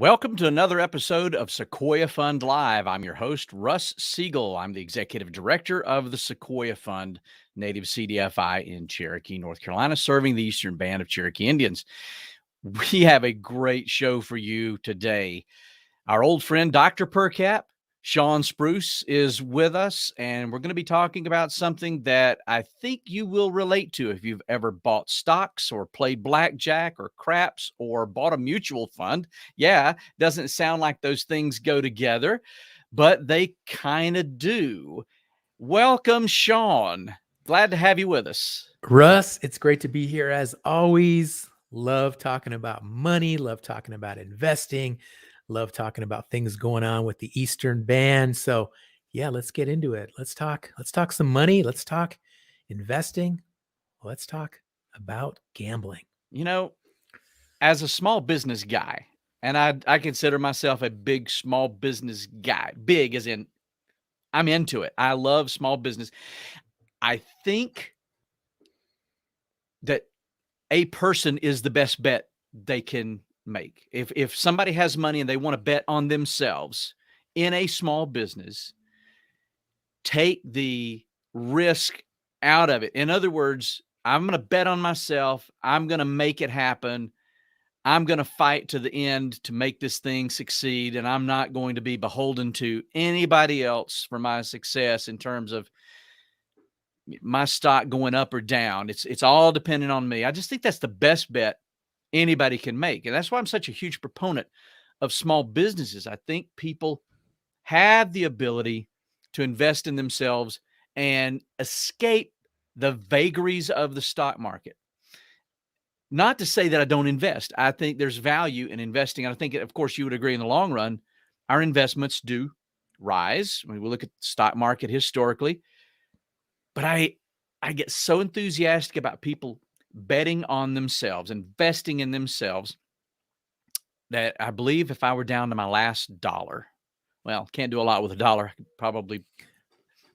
Welcome to another episode of Sequoia Fund Live. I'm your host, Russ Siegel. I'm the executive director of the Sequoia Fund, native CDFI in Cherokee, North Carolina, serving the Eastern Band of Cherokee Indians. We have a great show for you today. Our old friend, Dr. PerCap, Sean Spruce, is with us, and we're going to be talking about something that I think you will relate to if you've ever bought stocks or played blackjack or craps or bought a mutual fund. Yeah, doesn't sound like those things go together, but they kind of do. Welcome, Sean. Glad to have you with us. Russ, it's great to be here as always. Love talking about money, love talking about investing, love talking about things going on with the Eastern Band. So, yeah, let's get into it. Let's talk some money, let's talk investing, let's talk about gambling. You know, as a small business guy, and I consider myself a big small business guy, big as in I'm into it. I love small business. I think that a person is the best bet they can make. If somebody has money and they want to bet on themselves in a small business, take the risk out of it. In other words, I'm going to bet on myself. I'm going to make it happen. I'm going to fight to the end to make this thing succeed. And I'm not going to be beholden to anybody else for my success in terms of my stock going up or down. It's all dependent on me. I just think that's the best bet anybody can make. And that's why I'm such a huge proponent of small businesses. I think people have the ability to invest in themselves and escape the vagaries of the stock market. Not to say that I don't invest. I think there's value in investing. And I think, of course, you would agree in the long run, our investments do rise. I mean, we look at the stock market historically, but I get so enthusiastic about people betting on themselves, investing in themselves, that I believe if I were down to my last dollar, well, can't do a lot with a dollar. I could probably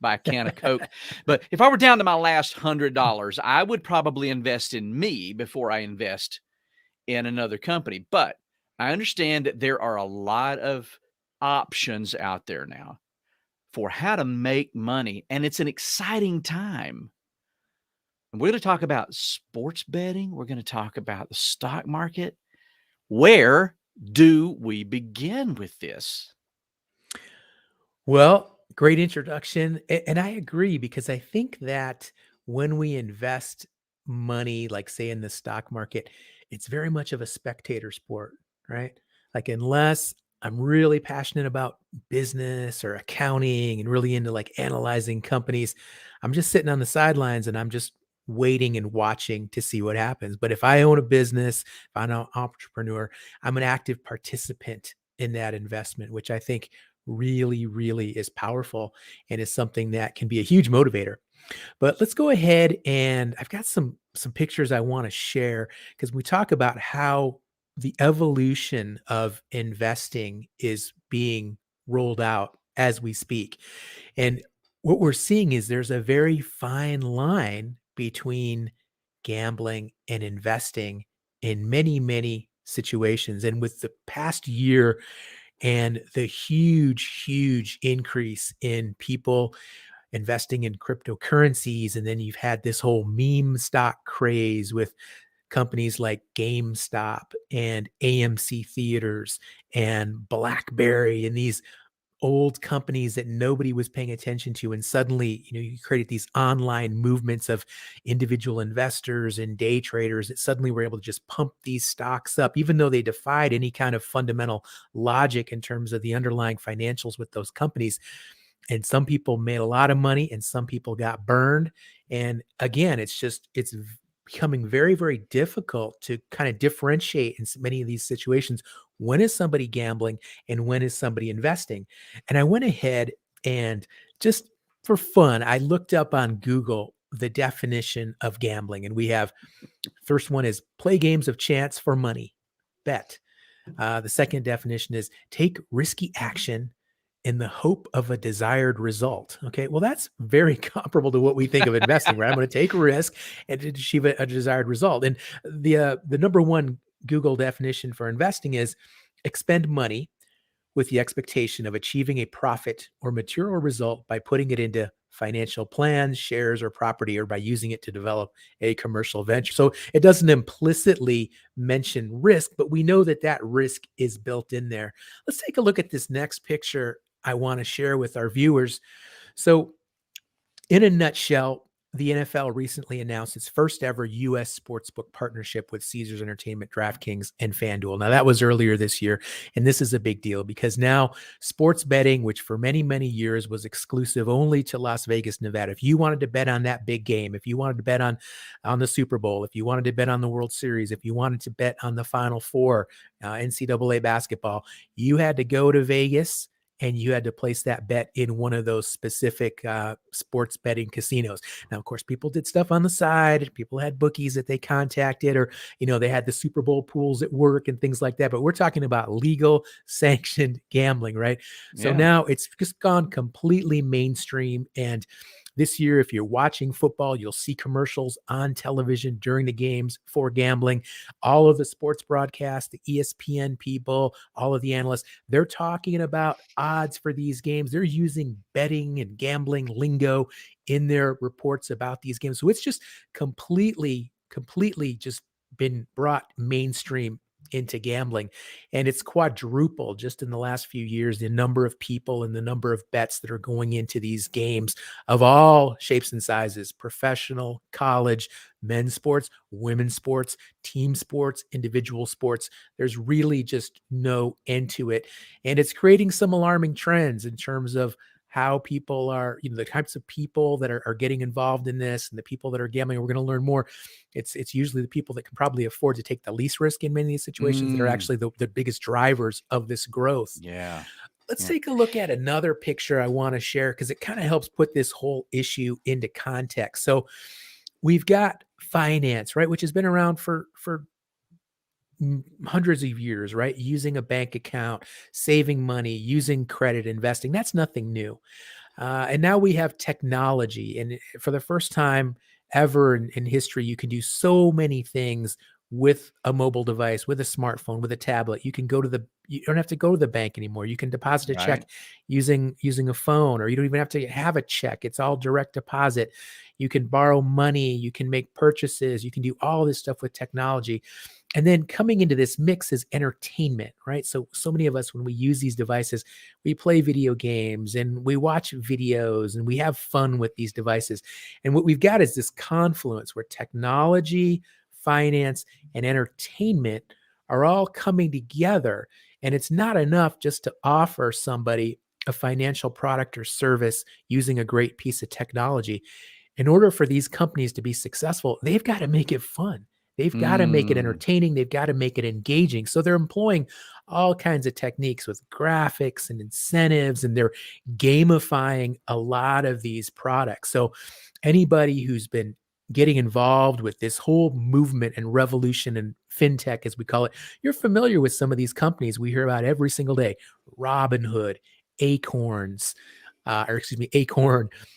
buy a can of Coke. But if I were down to my last $100, I would probably invest in me before I invest in another company. But I understand that there are a lot of options out there now for how to make money, and it's an exciting time. And we're going to talk about sports betting. We're going to talk about the stock market. Where do we begin with this? Well, great introduction. And I agree, because I think that when we invest money, like say in the stock market, it's very much of a spectator sport, right? Like, unless I'm really passionate about business or accounting and really into like analyzing companies, I'm just sitting on the sidelines and I'm just waiting and watching to see what happens. But if I own a business, if I'm an entrepreneur, I'm an active participant in that investment, which I think really, really is powerful and is something that can be a huge motivator. But let's go ahead, and I've got some pictures I want to share, because we talk about how the evolution of investing is being rolled out as we speak. And what we're seeing is there's a very fine line between gambling and investing in many, many situations. And with the past year and the huge, huge increase in people investing in cryptocurrencies, and then you've had this whole meme stock craze with companies like GameStop and AMC Theaters and BlackBerry and these old companies that nobody was paying attention to. And suddenly, you created these online movements of individual investors and day traders that suddenly were able to just pump these stocks up, even though they defied any kind of fundamental logic in terms of the underlying financials with those companies. And some people made a lot of money and some people got burned. And again, it's becoming very, very difficult to kind of differentiate in many of these situations. When is somebody gambling and when is somebody investing? And I went ahead and, just for fun, I looked up on Google the definition of gambling. And we have, first one is play games of chance for money, bet. The second definition is take risky action in the hope of a desired result. Okay, well, that's very comparable to what we think of investing, right? I'm going to take a risk and achieve a desired result. And the number one Google definition for investing is expend money with the expectation of achieving a profit or material result by putting it into financial plans, shares, or property, or by using it to develop a commercial venture. So it doesn't implicitly mention risk, but we know that that risk is built in there. Let's take a look at this next picture I want to share with our viewers. So, in a nutshell, the NFL recently announced its first ever U.S. sportsbook partnership with Caesars Entertainment, DraftKings, and FanDuel. Now, that was earlier this year, and this is a big deal because now sports betting, which for many, many years was exclusive only to Las Vegas, Nevada, if you wanted to bet on that big game, if you wanted to bet on the Super Bowl, if you wanted to bet on the World Series, if you wanted to bet on the Final Four, NCAA basketball, you had to go to Vegas and you had to place that bet in one of those specific sports betting casinos. Now, of course, people did stuff on the side. People had bookies that they contacted, or, they had the Super Bowl pools at work and things like that. But we're talking about legal sanctioned gambling, right? So Yeah. now it's just gone completely mainstream. And this year, if you're watching football, you'll see commercials on television during the games for gambling. All of the sports broadcasts, the ESPN people, all of the analysts, they're talking about odds for these games. They're using betting and gambling lingo in their reports about these games. So it's just completely just been brought mainstream into gambling, and it's quadrupled just in the last few years, the number of people and the number of bets that are going into these games of all shapes and sizes: professional, college, men's sports, women's sports, team sports, individual sports. There's really just no end to it, and it's creating some alarming trends in terms of how people are, the types of people that are getting involved in this, and the people that are gambling. We're going to learn more. It's usually the people that can probably afford to take the least risk in many of these situations that are actually the biggest drivers of this growth. Yeah. Let's take a look at another picture I want to share because it kind of helps put this whole issue into context. So we've got finance, right, which has been around for hundreds of years, right? Using a bank account, saving money, using credit, investing. That's nothing new. And now we have technology. And for the first time ever in history, you can do so many things with a mobile device, with a smartphone, with a tablet. You don't have to go to the bank anymore. You can deposit a check using a phone, or you don't even have to have a check. It's all direct deposit. You can borrow money. You can make purchases. You can do all this stuff with technology. And then coming into this mix is entertainment, right? So many of us, when we use these devices, we play video games and we watch videos and we have fun with these devices. And what we've got is this confluence where technology, finance, and entertainment are all coming together. And it's not enough just to offer somebody a financial product or service using a great piece of technology. In order for these companies to be successful, they've got to make it fun. They've got to make it entertaining. They've got to make it engaging. So they're employing all kinds of techniques with graphics and incentives, and they're gamifying a lot of these products. So anybody who's been getting involved with this whole movement and revolution in fintech, as we call it, you're familiar with some of these companies we hear about every single day: Robinhood, Acorn,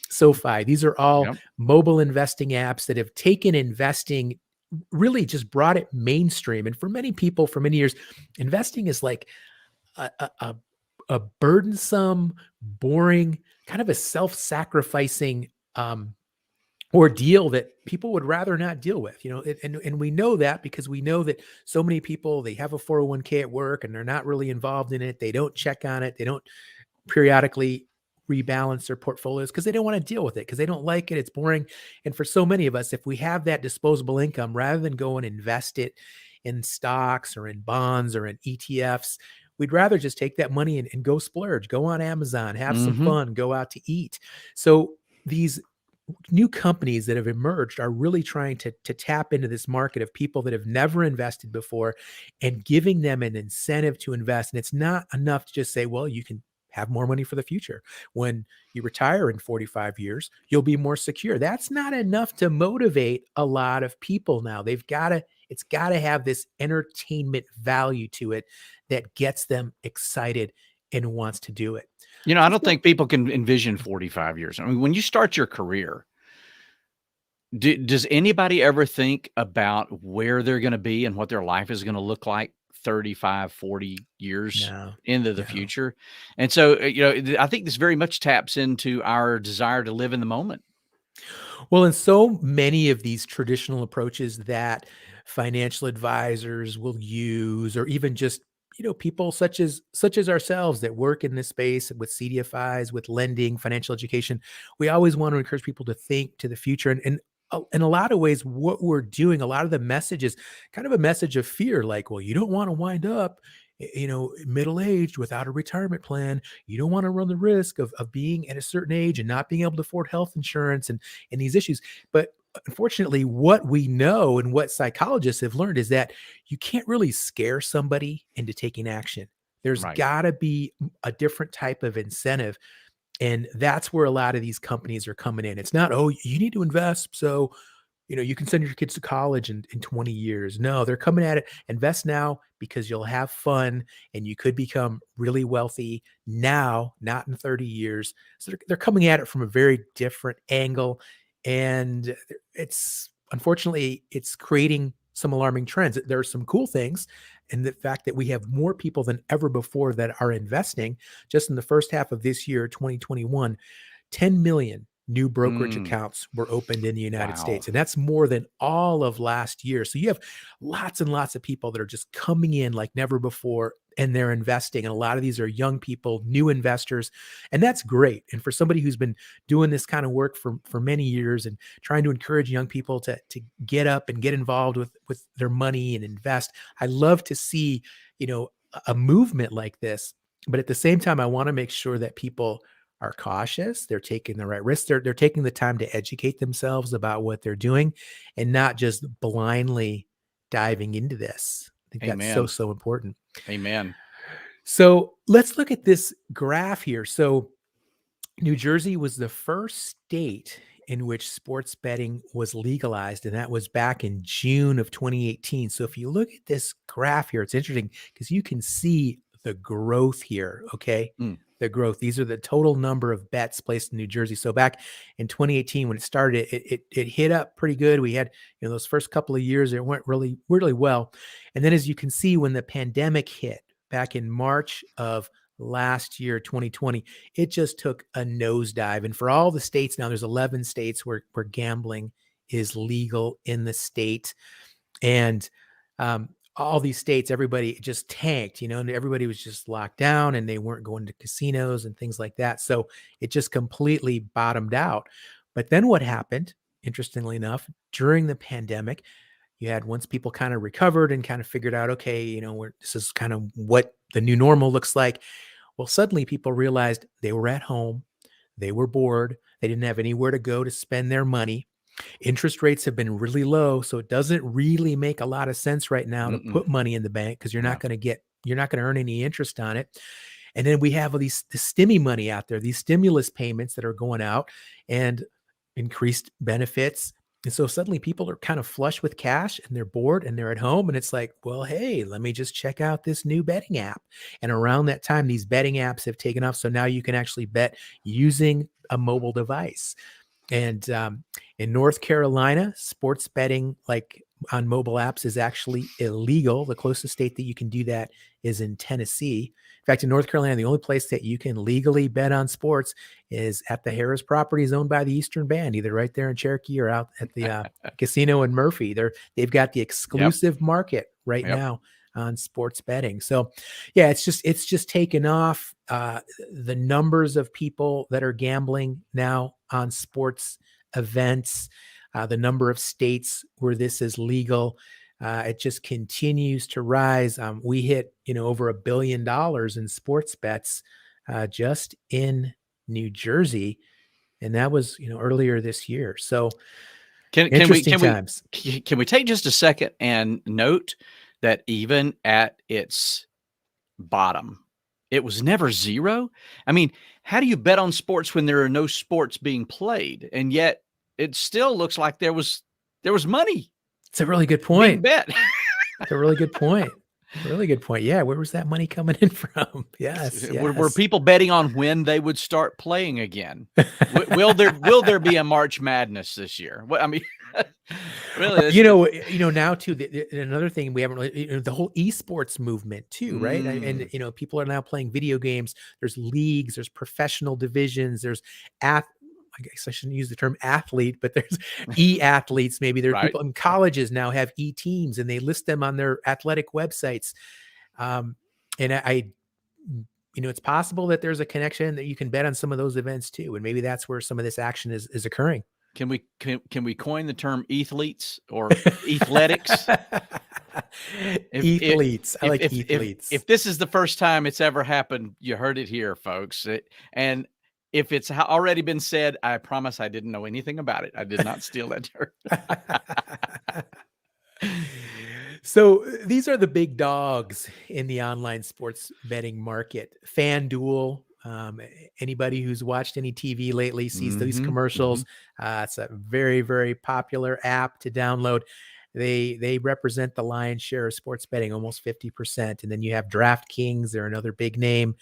SoFi. These are all mobile investing apps that have taken investing, really just brought it mainstream. And for many people, for many years, investing is like a burdensome, boring, kind of a self-sacrificing ordeal that people would rather not deal with, and we know that because we know that so many people, they have a 401k at work and they're not really involved in it. They don't check on it. They don't periodically rebalance their portfolios because they don't want to deal with it, because they don't like it. It's boring. And for so many of us, if we have that disposable income, rather than go and invest it in stocks or in bonds or in ETFs, we'd rather just take that money and go splurge, go on Amazon, have some fun, go out to eat. So these new companies that have emerged are really trying to tap into this market of people that have never invested before and giving them an incentive to invest. And it's not enough to just say, well, you can have more money for the future. When you retire in 45 years, you'll be more secure. That's not enough to motivate a lot of people now. It's got to have this entertainment value to it that gets them excited and wants to do it. I don't think people can envision 45 years. I mean, when you start your career, does anybody ever think about where they're going to be and what their life is going to look like 35, 40 years No, into the no. future. And so, I think this very much taps into our desire to live in the moment. Well, and so many of these traditional approaches that financial advisors will use, or even just people such as ourselves that work in this space with CDFIs, with lending, financial education, we always want to encourage people to think to the future. And in a lot of ways, what we're doing, a lot of the message is kind of a message of fear, like, well, you don't want to wind up, middle aged without a retirement plan. You don't want to run the risk of being at a certain age and not being able to afford health insurance and these issues. But unfortunately, what we know and what psychologists have learned is that you can't really scare somebody into taking action. There's Right. got to be a different type of incentive. And that's where a lot of these companies are coming in. It's not, oh, you need to invest so you can send your kids to college in 20 years. No, they're coming at it. Invest now because you'll have fun and you could become really wealthy now, not in 30 years. So they're coming at it from a very different angle. And it's unfortunately, it's creating some alarming trends. There are some cool things. And the fact that we have more people than ever before that are investing just in the first half of this year, 2021, 10 million new brokerage Mm, accounts were opened in the United wow. States. And that's more than all of last year. So you have lots and lots of people that are just coming in like never before and they're investing. And a lot of these are young people, new investors. And that's great. And for somebody who's been doing this kind of work for many years and trying to encourage young people to get up and get involved with their money and invest, I love to see, a movement like this. But at the same time, I want to make sure that people are cautious. They're taking the right risks. They're taking the time to educate themselves about what they're doing and not just blindly diving into this. I think that's so, Amen. so important. Amen. So let's look at this graph here. So New Jersey was the first state in which sports betting was legalized, and that was back in June of 2018. So if you look at this graph here, it's interesting because you can see the growth here. Okay. Mm, The growth. These are the total number of bets placed in New Jersey. So back in 2018, when it started, it hit up pretty good. We had, those first couple of years, it went really, really well. And then as you can see, when the pandemic hit back in March of last year, 2020, it just took a nosedive. And for all the states now, there's 11 states where gambling is legal in the state. And all these states, everybody just tanked, and everybody was just locked down and they weren't going to casinos and things like that. So it just completely bottomed out. But then what happened, interestingly enough, during the pandemic, you had once people kind of recovered and kind of figured out, okay, this is kind of what the new normal looks like. Well, suddenly people realized they were at home, they were bored, they didn't have anywhere to go to spend their money. Interest rates have been really low, so it doesn't really make a lot of sense right now to mm-mm. put money in the bank because Yeah. you're not going to earn any interest on it. And then we have all the stimmy money out there, these stimulus payments that are going out and increased benefits. And so suddenly people are kind of flush with cash and they're bored and they're at home. And it's like, well, hey, let me just check out this new betting app. And around that time, these betting apps have taken off. So now you can actually bet using a mobile device. And in North Carolina, sports betting like on mobile apps is actually illegal. The closest state that you can do that is in Tennessee. In fact, in North Carolina, the only place that you can legally bet on sports is at the Harris properties owned by the Eastern Band, either right there in Cherokee or out at the casino in Murphy. They've got the Yep. exclusive market right Yep. now on sports betting. So yeah, it's just taken off. The numbers of people that are gambling now on sports events, the number of states where this is legal, it just continues to rise. We hit, over $1 billion in sports bets just in New Jersey, and that was, earlier this year. So Can we interesting can we times. can we take just a second and note that even at its bottom, it was never zero? I mean, how do you bet on sports when there are no sports being played? And yet it still looks like there was money It's a really good being point. bet. It's a really good point. Really good point. Yeah, where was that money coming in from? Yes, Were yes. people betting on when they would start playing again? Will there be a March Madness this year? What I mean, really, this is Now too, another thing we haven't really, the whole esports movement too, right? And mm, people are now playing video games. There's leagues, there's professional divisions, there's ath. I guess I shouldn't use the term athlete, but there's e-athletes. Maybe there's right. people in colleges now have e-teams and they list them on their athletic websites. Um, and it's possible that there's a connection that you can bet on some of those events too, and maybe that's where some of this action is occurring. Can we coin the term athletes or athletics? If if Ethletes. I if like if if ethletes. if this is the first time it's ever happened, you heard it here, folks. And if it's already been said, I promise I didn't know anything about it. I did not steal that term. So these are the big dogs in the online sports betting market. FanDuel. Anybody who's watched any TV lately sees these Mhm, commercials. mhm. It's a very, very popular app to download. They represent the lion's share of sports betting, almost 50%. And then you have DraftKings, they're another big name.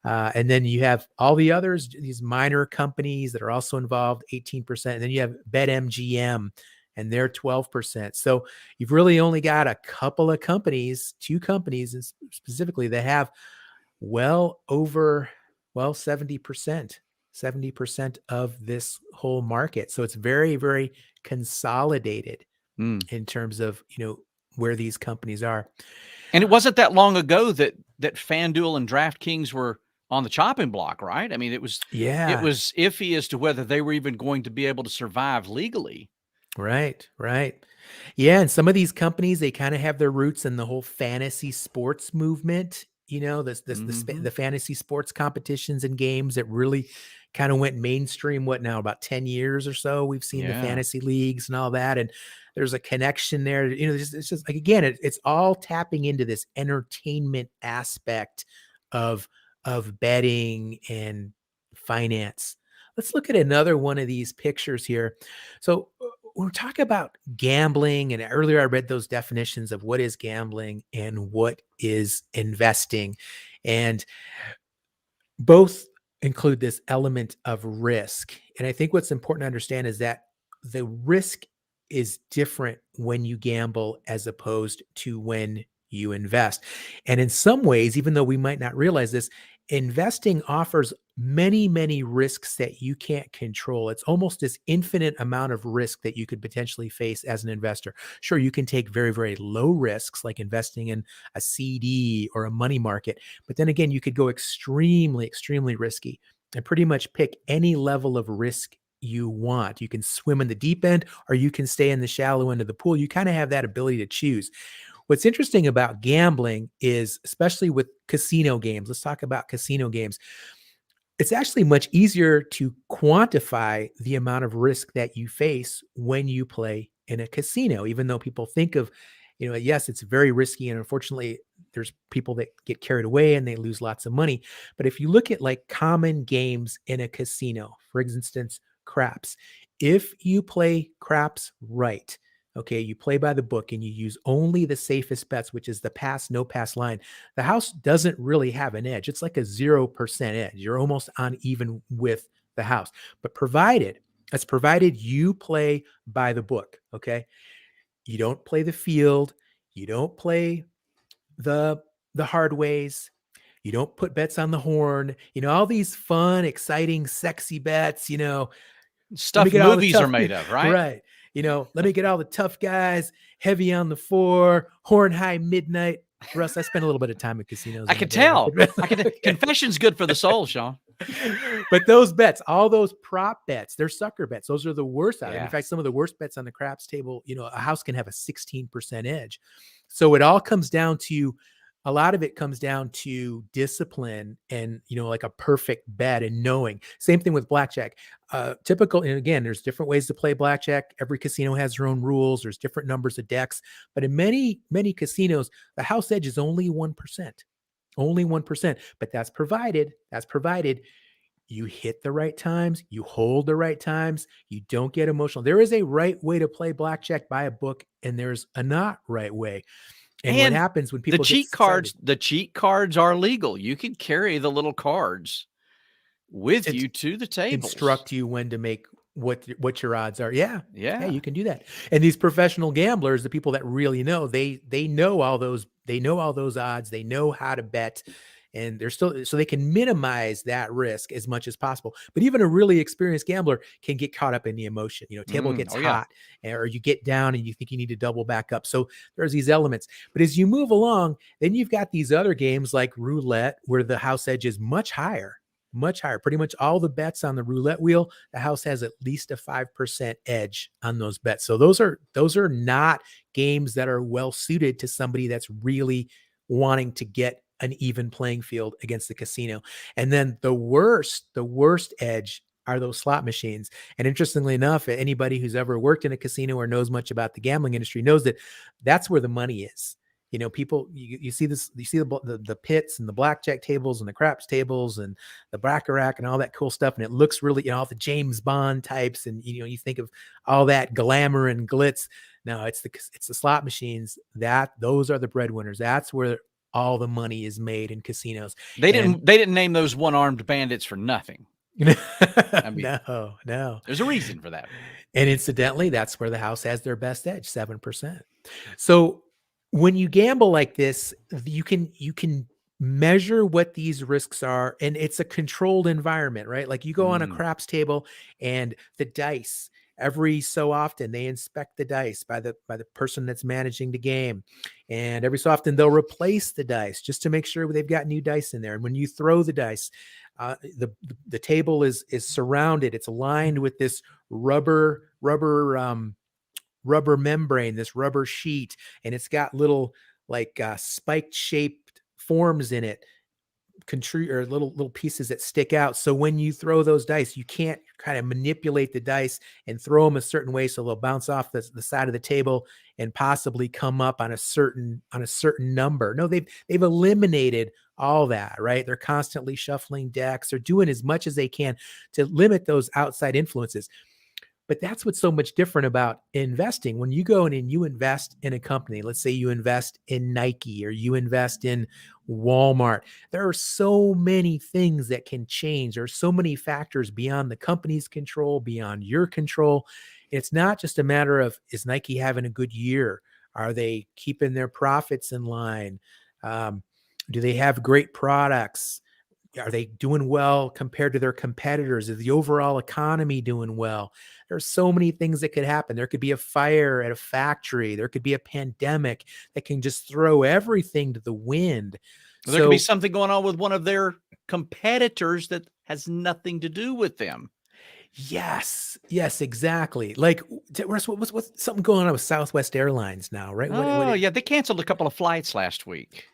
And then you have all the others, these minor companies that are also involved, 18%. And then you have BetMGM and they're 12%. So you've really only got a couple of companies, two companies specifically, that have well over, 70% of this whole market. So it's very, very consolidated Mm. in terms of, where these companies are. And it wasn't that long ago that FanDuel and DraftKings were on the chopping block, right? I mean, it Yeah. was iffy as to whether they were even going to be able to survive legally. Right, right. Yeah, and some of these companies, they kind of have their roots in the whole fantasy sports movement, the Mhm. fantasy sports competitions and games that really kind of went mainstream, what now, about 10 years or so, we've seen the Yeah. fantasy leagues and all that, and there's a connection there, it's just like, again, it's all tapping into this entertainment aspect of betting and finance. Let's look at another one of these pictures here. So we're talking about gambling, and earlier I read those definitions of what is gambling and what is investing. And both include this element of risk. And I think what's important to understand is that the risk is different when you gamble as opposed to when you invest. And in some ways, even though we might not realize this, investing offers many, many risks that you can't control. It's almost this infinite amount of risk that you could potentially face as an investor. Sure, you can take very, very low risks, like investing in a CD or a money market. But then again, you could go extremely, extremely risky and pretty much pick any level of risk you want. You can swim in the deep end or you can stay in the shallow end of the pool. You kind of have that ability to choose. What's interesting about gambling is, especially with casino games, let's talk about casino games. It's actually much easier to quantify the amount of risk that you face when you play in a casino, even though people think of, yes, it's very risky. And unfortunately, there's people that get carried away and they lose lots of money. But if you look at like common games in a casino, for instance, craps, if you play craps right, okay, you play by the book and you use only the safest bets, which is the pass, no pass line, the house doesn't really have an edge. It's like a 0% edge. You're almost on even with the house. But provided you play by the book, okay? You don't play the field, you don't play the hard ways, you don't put bets on the horn, all these fun, exciting, sexy bets, let me Stuff get all the movies are tough made of, right? right. Let me get all the tough guys, heavy on the four, horn high midnight. Russ, I spent a little bit of time in casinos I in the could day. I tell. could I could okay. confession's good for the soul, Sean. But those bets, all those prop bets, they're sucker bets. Those are the worst out of them. In Yeah. fact, some of the worst bets on the craps table, a house can have a 16% edge. So it all comes down to, a lot of it comes down to discipline and, like a perfect bet and knowing. Same thing with blackjack. Typical, and again, there's different ways to play blackjack. Every casino has their own rules. There's different numbers of decks. But in many, many casinos, the house edge is only 1%. Only 1%. But that's provided you hit the right times, you hold the right times, you don't get emotional. There is a right way to play blackjack by a book, and there's a not right way. And what And happens when people get excited? the cheat cards are legal. You can carry the little cards with To you to the tables. instruct you when to make what your odds are. Yeah. Yeah, Yeah. you can do that. And these professional gamblers, the people that really know, they know all those odds, they know how to bet, and they're still so they can minimize that risk as much as possible. But even a really experienced gambler can get caught up in the emotion. Table gets Oh, yeah. hot, or you get down and you think you need to double back up. So there's these elements. But as you move along, then you've got these other games like roulette where the house edge is much higher. Much higher. Pretty much all the bets on the roulette wheel, the house has at least a 5% edge on those bets. So those are not games that are well suited to somebody that's really wanting to get an even playing field against the casino. And then the worst edge are those slot machines. And interestingly enough, anybody who's ever worked in a casino or knows much about the gambling industry knows that that's where the money is. People, you see this, you see the pits and the blackjack tables and the craps tables and the baccarat and all that cool stuff, and it looks really, all the James Bond types, and you think of all that glamour and glitz. No, it's the slot machines, that those are the breadwinners. That's where all the money is made in casinos. They didn't name those one-armed bandits for nothing. I mean, no. there's a reason for that. And incidentally, that's where the house has their best edge, 7%. So when you gamble like this, you can measure what these risks are, and it's a controlled environment, right? Like you go on a craps table, and the dice, every so often they inspect the dice by the person that's managing the game, and every so often they'll replace the dice just to make sure they've got new dice in there. And when you throw the dice, the table is surrounded, it's lined with this rubber membrane, this rubber sheet, and it's got little like spiked shaped forms in it, or little pieces that stick out. So when you throw those dice, you can't kind of manipulate the dice and throw them a certain way so they'll bounce off the side of the table and possibly come up on a certain number. No, they've eliminated all that, right? They're constantly shuffling decks. They're doing as much as they can to limit those outside influences. But that's what's so much different about investing. When you go in and you invest in a company, let's say you invest in Nike or you invest in Walmart, there are so many things that can change. There are so many factors beyond the company's control, beyond your control. It's not just a matter of, is Nike having a good year? Are they keeping their profits in line? Do they have great products? Are they doing well compared to their competitors? Is the overall economy doing well? There's so many things that could happen. There could be a fire at a factory. There could be a pandemic that can just throw everything to the wind. There could be something going on with one of their competitors that has nothing to do with them. Yes, exactly. Like, what's something going on with Southwest Airlines now, right? Yeah, they canceled a couple of flights last week.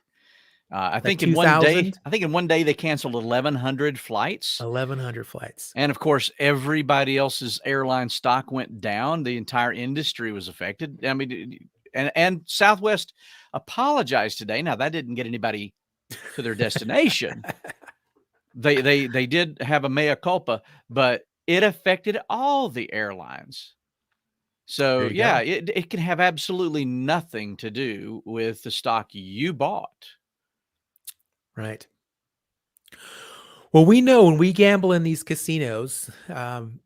I think in 2,000? one day they canceled 1,100 flights. 1,100 flights. And of course, everybody else's airline stock went down. The entire industry was affected. I mean, and Southwest apologized today. Now, that didn't get anybody to their destination. They did have a mea culpa, but it affected all the airlines. So yeah, it can have absolutely nothing to do with the stock you bought. Right. Well, we know when we gamble in these casinos,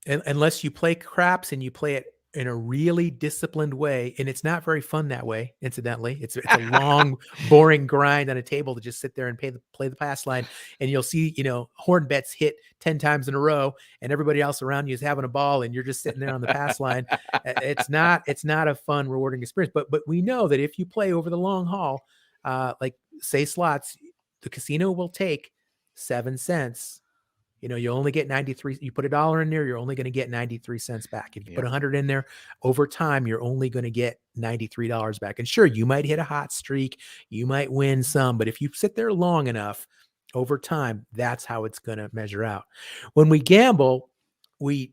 unless you play craps and you play it in a really disciplined way, and it's not very fun that way, incidentally. It's a long, boring grind on a table to just sit there and play the pass line, and you'll see, horn bets hit 10 times in a row, and everybody else around you is having a ball, and you're just sitting there on the pass line. It's not a fun, rewarding experience. But we know that if you play over the long haul, like say slots, the casino will take 7 cents. You only get 93. You put $1 in there, you're only going to get 93 cents back. If you put 100 in there, over time, you're only going to get $93 back. And sure, you might hit a hot streak, you might win some, but if you sit there long enough, over time, that's how it's going to measure out. When we gamble, we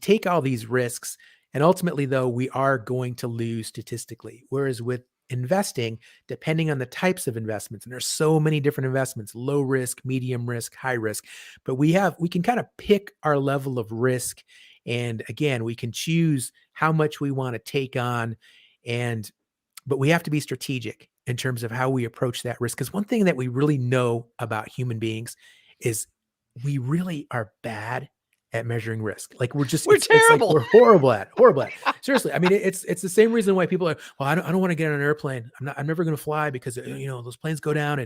take all these risks, and ultimately, though, we are going to lose statistically. Whereas with investing, depending on the types of investments, and there's so many different investments, low risk, medium risk, high risk, but we can kind of pick our level of risk. And again, we can choose how much we want to take on. And but we have to be strategic in terms of how we approach that risk. Because one thing that we really know about human beings is we really are bad at measuring risk. Like we're just, We're it's like terrible. we're horrible at it, horrible at it. Seriously. I mean, it's the same reason why people are, well, I don't want to get on an airplane. I'm never going to fly because those planes go down.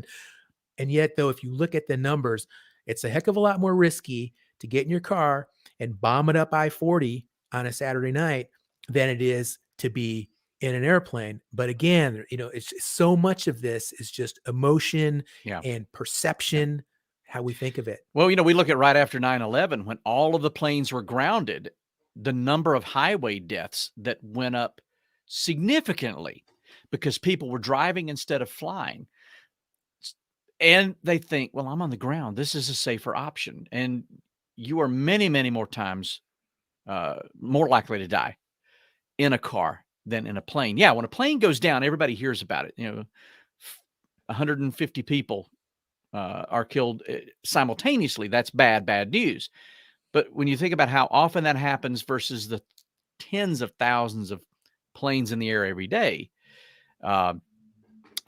And yet though, if you look at the numbers, it's a heck of a lot more risky to get in your car and bomb it up I-40 on a Saturday night than it is to be in an airplane. But again, it's so much of this is just emotion Yeah. and perception, how we think of it. Well, we look at right after 9/11 when all of the planes were grounded, the number of highway deaths that went up significantly because people were driving instead of flying. And they think, well, I'm on the ground. This is a safer option. And you are many, many more times more likely to die in a car than in a plane. Yeah, when a plane goes down, everybody hears about it. 150 people are killed simultaneously. That's bad news. But when you think about how often that happens versus the tens of thousands of planes in the air every day,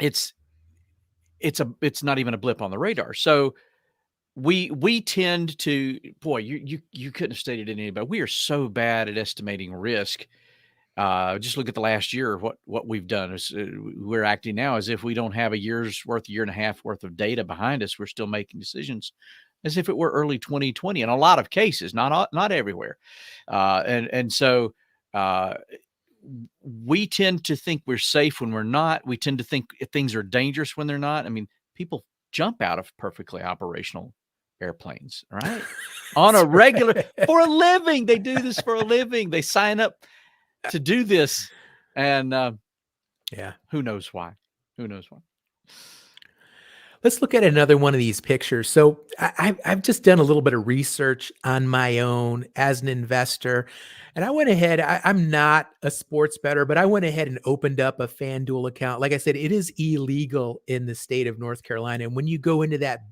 it's not even a blip on the radar. So we tend to, boy, you couldn't have stated it any better. We are so bad at estimating risk. Just look at the last year. What we've done is we're acting now as if we don't have a year and a half worth of data behind us. We're still making decisions as if it were early 2020 in a lot of cases, not everywhere. So we tend to think we're safe when we're not. We tend to think things are dangerous when they're not. I mean, people jump out of perfectly operational airplanes, right? On a regular, for a living. They do this for a living. They sign up to do this. And who knows why? Let's look at another one of these pictures. So I've just done a little bit of research on my own as an investor. And I went ahead, I'm not a sports bettor, but I went ahead and opened up a FanDuel account. Like I said, it is illegal in the state of North Carolina. And when you go into that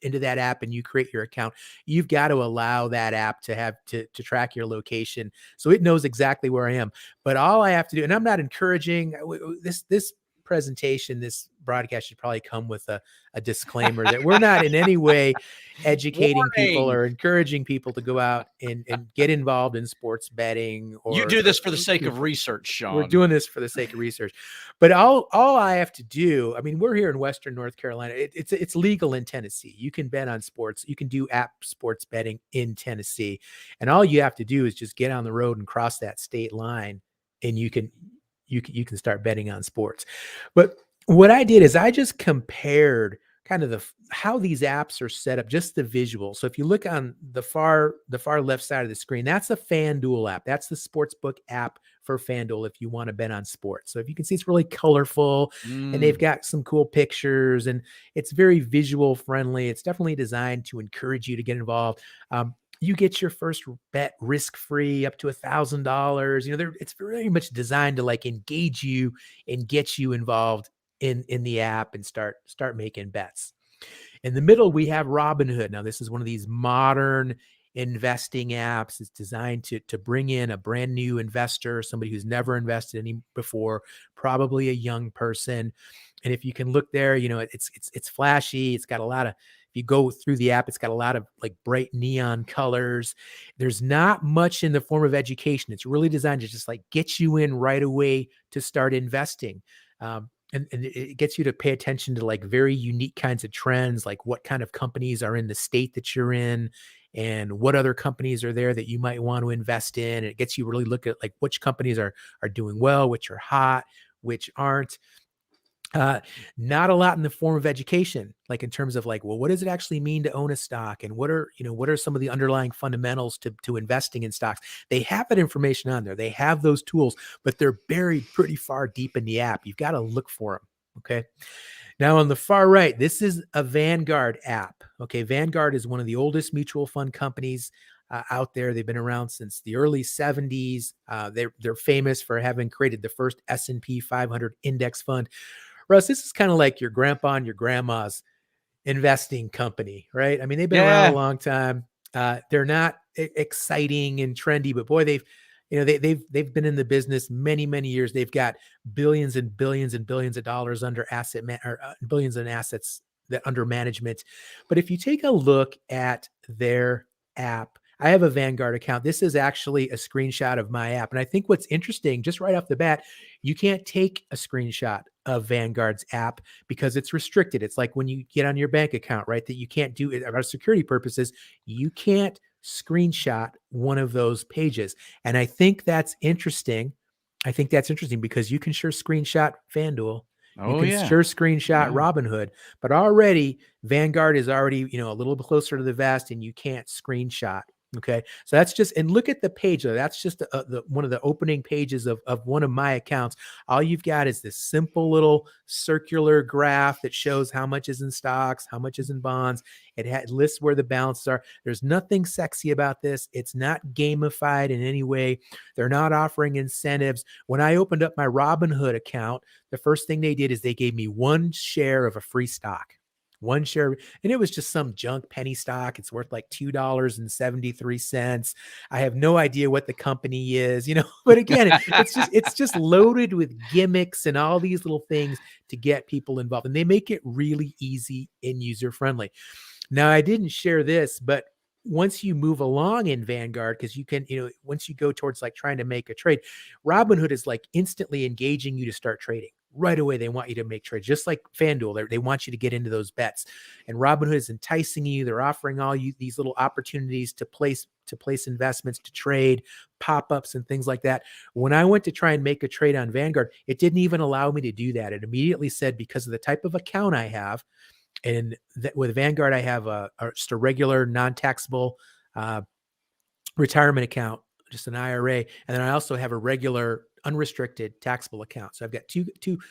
app and you create your account, you've got to allow that app to have to track your location. So it knows exactly where I am. But all I have to do, and I'm not encouraging this presentation, this broadcast should probably come with a disclaimer that we're not in any way educating people or encouraging people to go out and get involved in sports betting. You do this for the sake of research, Sean. We're doing this for the sake of research. But all I have to do, I mean, we're here in Western North Carolina. It's legal in Tennessee. You can bet on sports. You can do app sports betting in Tennessee. And all you have to do is just get on the road and cross that state line, and you can start betting on sports. But what I did is I just compared kind of how these apps are set up, just the visual. So if you look on the far left side of the screen, that's the FanDuel app. That's the sportsbook app for FanDuel if you want to bet on sports. So if you can see, it's really colorful and they've got some cool pictures and it's very visual friendly. It's definitely designed to encourage you to get involved. You get your first bet risk-free up to $1,000. It's very much designed to like engage you and get you involved in the app and start making bets. In the middle, we have Robinhood. Now, this is one of these modern investing apps. It's designed to bring in a brand new investor, somebody who's never invested any before, probably a young person. And if you can look there, it's flashy. It's got a lot of, if you go through the app, it's got a lot of like bright neon colors. There's not much in the form of education. It's really designed to just like get you in right away to start investing. And it gets you to pay attention to like very unique kinds of trends, like what kind of companies are in the state that you're in and what other companies are there that you might want to invest in. And it gets you really look at like which companies are doing well, which are hot, which aren't. Not a lot in the form of education, like in terms of like, well, what does it actually mean to own a stock? And what are some of the underlying fundamentals to investing in stocks? They have that information on there. They have those tools, but they're buried pretty far deep in the app. You've got to look for them. Okay. Now on the far right, this is a Vanguard app. Okay. Vanguard is one of the oldest mutual fund companies out there. They've been around since the early 70s. They're famous for having created the first S&P 500 index fund. Russ, this is kind of like your grandpa and your grandma's investing company, right? I mean, they've been around a long time. They're not exciting and trendy, but boy, they've been in the business many years. They've got billions and billions and billions of dollars under billions in assets that under management. But if you take a look at their app, I have a Vanguard account. This is actually a screenshot of my app. And I think what's interesting, just right off the bat, you can't take a screenshot of Vanguard's app because it's restricted. It's like when you get on your bank account, right? That you can't do it for security purposes. You can't screenshot one of those pages. And I think that's interesting. I think that's interesting because you can sure screenshot FanDuel. You Oh can yeah. sure screenshot Yeah. Robinhood, but already Vanguard is already, a little bit closer to the vest and you can't screenshot. Okay. So that's just, and look at the page though. That's just one of the opening pages of one of my accounts. All you've got is this simple little circular graph that shows how much is in stocks, how much is in bonds. It lists where the balances are. There's nothing sexy about this. It's not gamified in any way. They're not offering incentives. When I opened up my Robinhood account, the first thing they did is they gave me 1 share of a free stock. 1 share, and it was just some junk penny stock. It's worth like $2.73. I have no idea what the company is, but again, it's just loaded with gimmicks and all these little things to get people involved, and they make it really easy and user friendly. Now, I didn't share this, but once you move along in Vanguard, because you can, once you go towards like trying to make a trade, Robinhood is like instantly engaging you to start trading. Right away, they want you to make trades, just like FanDuel. They want you to get into those bets, and Robinhood is enticing you. They're offering all you these little opportunities to place investments, to trade, pop-ups, and things like that. When I went to try and make a trade on Vanguard, it didn't even allow me to do that. It immediately said, because of the type of account I have, and with Vanguard, I have just a regular non-taxable retirement account, just an IRA, and then I also have a regular unrestricted taxable account. So I've got two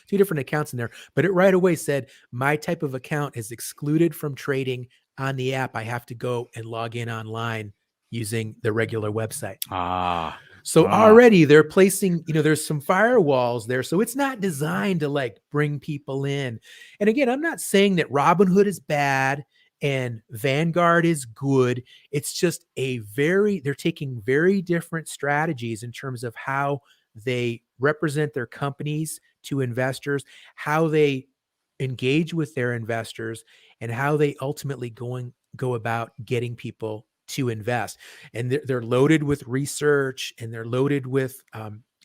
different accounts in there, but it right away said my type of account is excluded from trading on the app. I have to go and log in online using the regular website. So already they're placing, there's some firewalls there. So it's not designed to like bring people in. And again, I'm not saying that Robinhood is bad and Vanguard is good. It's just they're taking very different strategies in terms of how they represent their companies to investors, how they engage with their investors, and how they ultimately go about getting people to invest. And they're loaded with research, and they're loaded with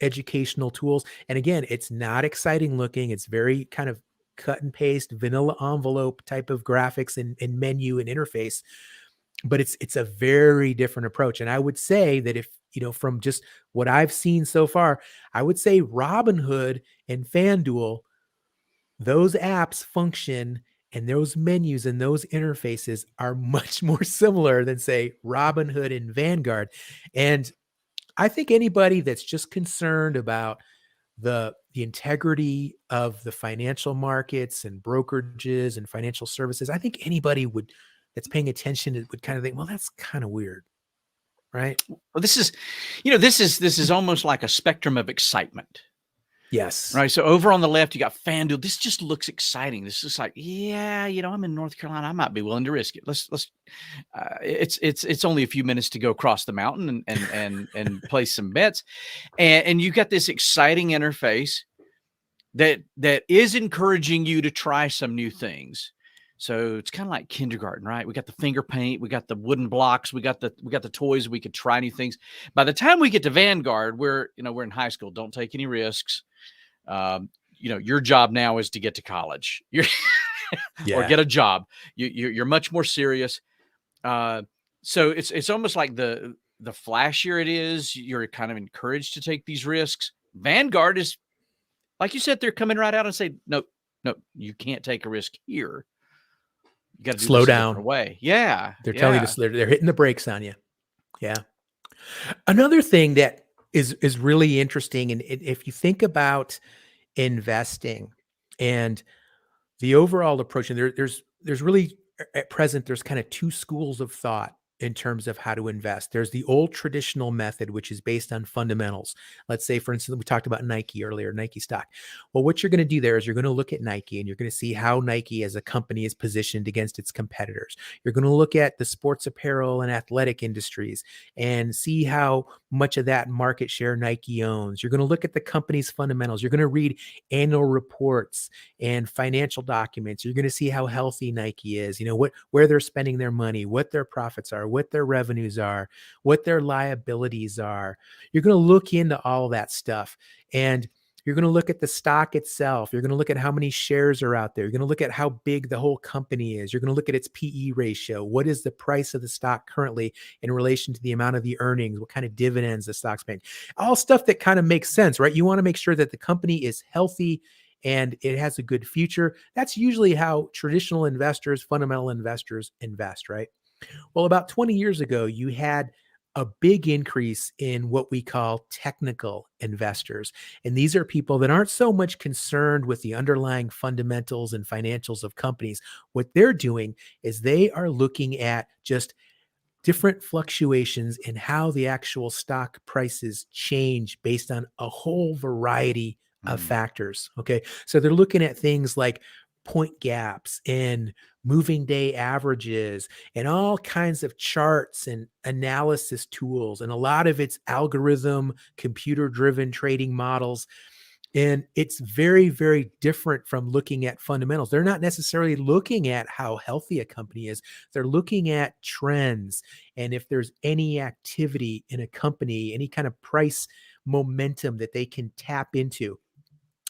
educational tools. And again, it's not exciting looking. It's very kind of cut and paste, vanilla envelope type of graphics and menu and interface. But it's a very different approach. And I would say that if, from just what I've seen so far, I would say Robinhood and FanDuel, those apps function and those menus and those interfaces are much more similar than, say, Robinhood and Vanguard. And I think anybody that's just concerned about the integrity of the financial markets and brokerages and financial services, I think anybody that's paying attention would kind of think, well, that's kind of weird, right? Well, this is almost like a spectrum of excitement. Yes. Right. So over on the left, you got FanDuel. This just looks exciting. This is like, yeah, I'm in North Carolina. I might be willing to risk it. It's only a few minutes to go across the mountain and place some bets. And you got this exciting interface that is encouraging you to try some new things. So it's kind of like kindergarten, right? We got the finger paint, we got the wooden blocks, we got the toys. We could try new things. By the time we get to Vanguard, we're in high school. Don't take any risks. Your job now is to get to college or get a job. You're much more serious. So it's almost like the flashier it is, you're kind of encouraged to take these risks. Vanguard is, like you said, they're coming right out and say, no, you can't take a risk here. You got to slow down way. Yeah. They're telling you to, they're hitting the brakes on you. Yeah. Another thing that is really interesting, and if you think about investing and the overall approach, and there's really at present, there's kind of 2 schools of thought in terms of how to invest. There's the old traditional method, which is based on fundamentals. Let's say, for instance, we talked about Nike earlier, Nike stock. Well, what you're going to do there is you're going to look at Nike and you're going to see how Nike as a company is positioned against its competitors. You're going to look at the sports apparel and athletic industries and see how much of that market share Nike owns. You're going to look at the company's fundamentals. You're going to read annual reports and financial documents. You're going to see how healthy Nike is, where they're spending their money, what their profits are, what their revenues are, what their liabilities are. You're going to look into all of that stuff, and you're going to look at the stock itself. You're going to look at how many shares are out there. You're going to look at how big the whole company is. You're going to look at its PE ratio. What is the price of the stock currently in relation to the amount of the earnings? What kind of dividends the stock's paying? All stuff that kind of makes sense, right? You want to make sure that the company is healthy and it has a good future. That's usually how traditional investors, fundamental investors invest, right? Well, about 20 years ago, you had a big increase in what we call technical investors. And these are people that aren't so much concerned with the underlying fundamentals and financials of companies. What they're doing is they are looking at just different fluctuations in how the actual stock prices change based on a whole variety of Mm. factors. Okay. So they're looking at things like point gaps and moving day averages and all kinds of charts and analysis tools. And a lot of it's algorithm, computer driven trading models. And it's very, very different from looking at fundamentals. They're not necessarily looking at how healthy a company is. They're looking at trends. And if there's any activity in a company, any kind of price momentum that they can tap into.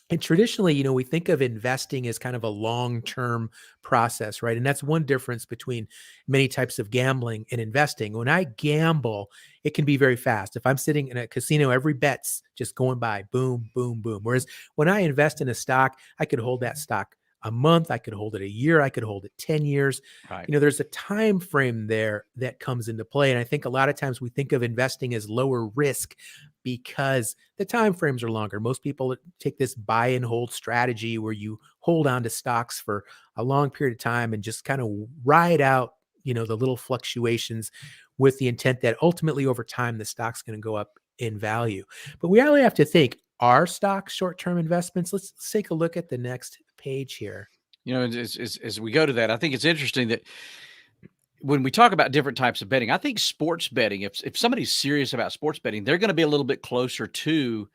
And traditionally, we think of investing as kind of a long-term process, right? And that's one difference between many types of gambling and investing. When I gamble, it can be very fast. If I'm sitting in a casino, every bet's just going by, boom, boom, boom. Whereas when I invest in a stock, I could hold that stock a month, I could hold it a year, I could hold it 10 years. Right. There's a time frame there that comes into play. And I think a lot of times we think of investing as lower risk because the time frames are longer. Most people take this buy and hold strategy where you hold on to stocks for a long period of time and just kind of ride out, the little fluctuations with the intent that ultimately over time the stock's going to go up in value. But we really have to think, are stocks short-term investments? Let's take a look at the next page here. As we go to that, I think it's interesting that when we talk about different types of betting, I think sports betting, if somebody's serious about sports betting, they're going to be a little bit closer to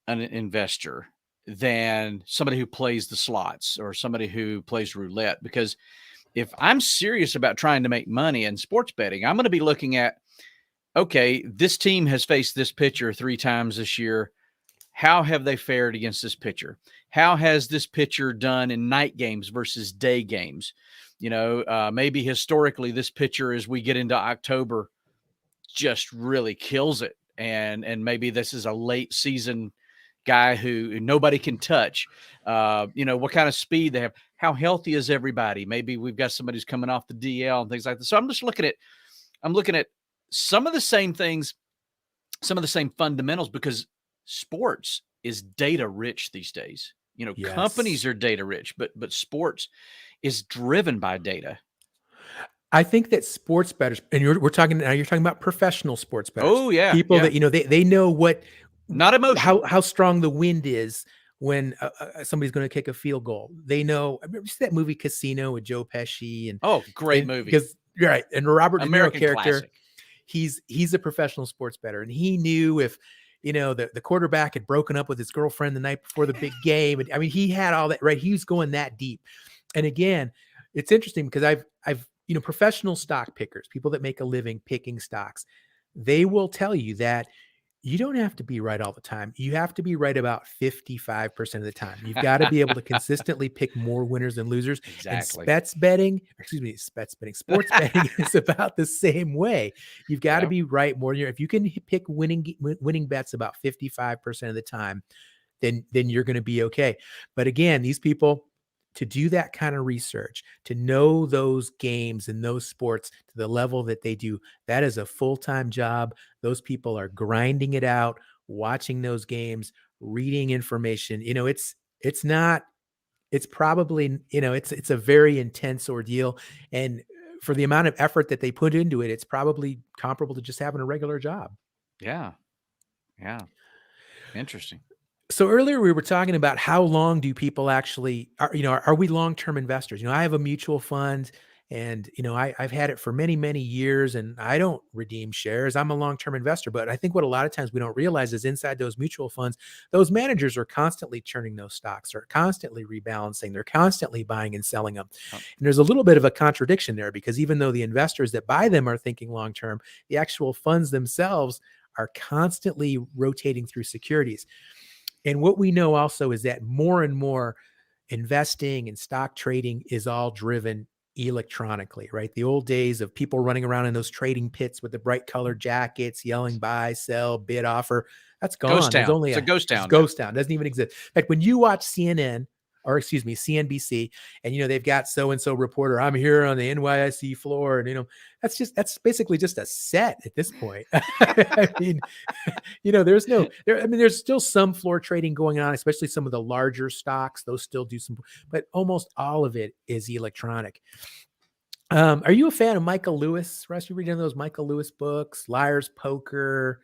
an investor than somebody who plays the slots or somebody who plays roulette. Because if I'm serious about trying to make money in sports betting, I'm going to be looking at, okay, this team has faced this pitcher 3 times this year. How have they fared against this pitcher? How has this pitcher done in night games versus day games? Maybe historically this pitcher, as we get into October, just really kills it. And maybe this is a late season guy who nobody can touch. What kind of speed they have, how healthy is everybody? Maybe we've got somebody who's coming off the DL and things like that. So I'm looking at some of the same things, some of the same fundamentals, because sports is data rich these days. Companies Yes. are data rich, but sports is driven by data. I think that sports bettors, and you're talking now, you're talking about professional sports bettors, Oh yeah, people yeah. that, they know Not emotional. how strong the wind is when somebody's going to kick a field goal. They know. I remember that movie Casino with Joe Pesci Oh, great movie. because you're right. And Robert De Niro American character, classic. he's a professional sports bettor, and he knew if the quarterback had broken up with his girlfriend the night before the big game. And I mean, he had all that right. He was going that deep. And again, it's interesting because I've professional stock pickers, people that make a living picking stocks, they will tell you that you don't have to be right all the time. You have to be right about 55% of the time. You've got to be able to consistently pick more winners than losers. And Exactly. sports betting is about the same way. You've got to Yeah. be right more. If you can pick winning bets about 55% of the time, then you're going to be okay. But again, these people, to do that kind of research, to know those games and those sports to the level that they do, that is a full-time job. Those people are grinding it out, watching those games, reading information. It's not, it's probably, it's a very intense ordeal. And for the amount of effort that they put into it, it's probably comparable to just having a regular job. Yeah. Yeah. Interesting. So earlier we were talking about how long do people actually are we long-term investors? I have a mutual fund and I've had it for many, many years and I don't redeem shares. I'm a long-term investor, but I think what a lot of times we don't realize is inside those mutual funds, those managers are constantly churning those stocks, they're constantly rebalancing, they're constantly buying and selling them. Oh. And there's a little bit of a contradiction there because even though the investors that buy them are thinking long-term, the actual funds themselves are constantly rotating through securities. And what we know also is that more and more investing and stock trading is all driven electronically, right? The old days of people running around in those trading pits with the bright colored jackets, yelling buy, sell, bid, offer, that's Ghost gone. There's town. only It's a ghost it's town now. ghost town. Doesn't even exist. In fact, when you watch CNN, or excuse me, CNBC, and they've got so-and-so reporter, I'm here on the NYSE floor, and that's basically just a set at this point. I mean, there's still some floor trading going on, especially some of the larger stocks. Those still do some, but almost all of it is electronic. Are you a fan of Michael Lewis? Russ, you reading those Michael Lewis books, Liar's Poker,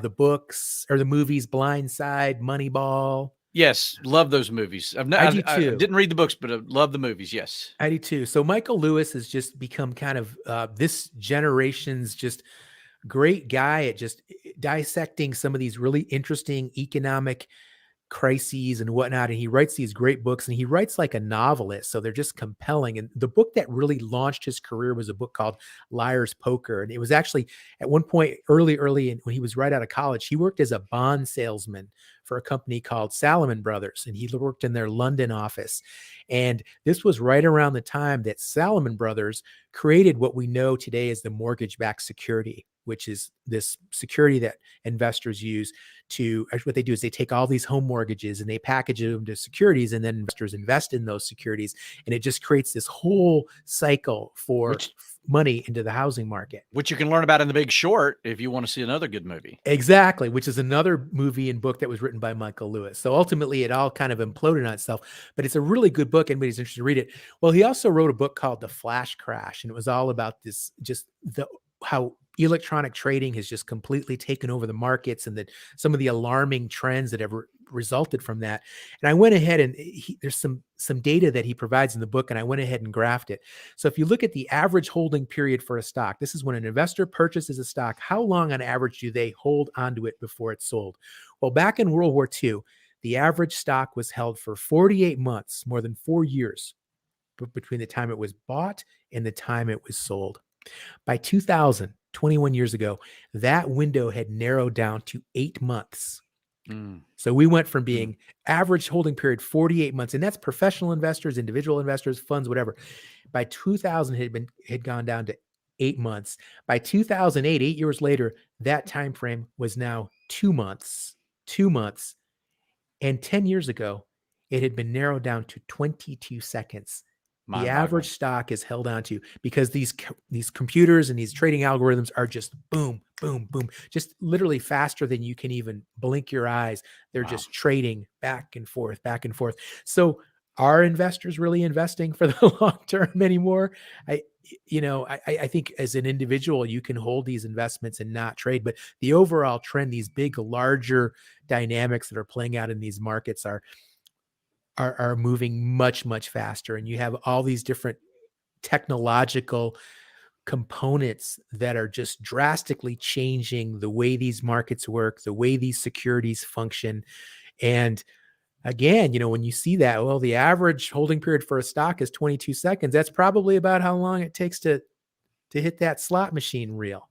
the books or the movies, Blind Side, Moneyball? Yes, love those movies. I do I too. didn't read the books, but I love the movies. Yes. I do too. So Michael Lewis has just become kind of this generation's just great guy at just dissecting some of these really interesting economic crises and whatnot. And he writes these great books and he writes like a novelist. So they're just compelling. And the book that really launched his career was a book called Liar's Poker. And it was actually at one point early when he was right out of college, he worked as a bond salesman for a company called Salomon Brothers. And he worked in their London office. And this was right around the time that Salomon Brothers created what we know today as the mortgage-backed security, which is this security that investors use to, what they do is they take all these home mortgages and they package them to securities, and then investors invest in those securities. And it just creates this whole cycle for money into the housing market. Which you can learn about in The Big Short if you want to see another good movie. Exactly, which is another movie and book that was written by Michael Lewis. So ultimately it all kind of imploded on itself, but it's a really good book. Anybody's interested to read it. Well, he also wrote a book called The Flash Crash, and it was all about this, just how electronic trading has just completely taken over the markets and some of the alarming trends that have resulted from that. And I went ahead and there's some data that he provides in the book, and I went ahead and graphed it. So if you look at the average holding period for a stock, this is when an investor purchases a stock, how long on average do they hold onto it before it's sold? Well, back in World War II, the average stock was held for 48 months, more than 4 years, between the time it was bought and the time it was sold. By 2000, 21 years ago, that window had narrowed down to 8 months. So we went from being average holding period 48 months, and that's professional investors, individual investors, funds, whatever. By 2000, had gone down to 8 months. By 2008, 8 years later, that time frame was now 2 months. 2 months. And 10 years ago, it had been narrowed down to 22 seconds. The average stock is held on to, because these computers and these trading algorithms are just boom, boom, boom, just literally faster than you can even blink your eyes. They're just trading back and forth, back and forth. So are investors really investing for the long term anymore? I think as an individual, you can hold these investments and not trade, but the overall trend, these big, larger dynamics that are playing out in these markets are moving much, much faster. And you have all these different technological components that are just drastically changing the way these markets work, the way these securities function. And again, when you see that, well, the average holding period for a stock is 22 seconds. That's probably about how long it takes to hit that slot machine reel.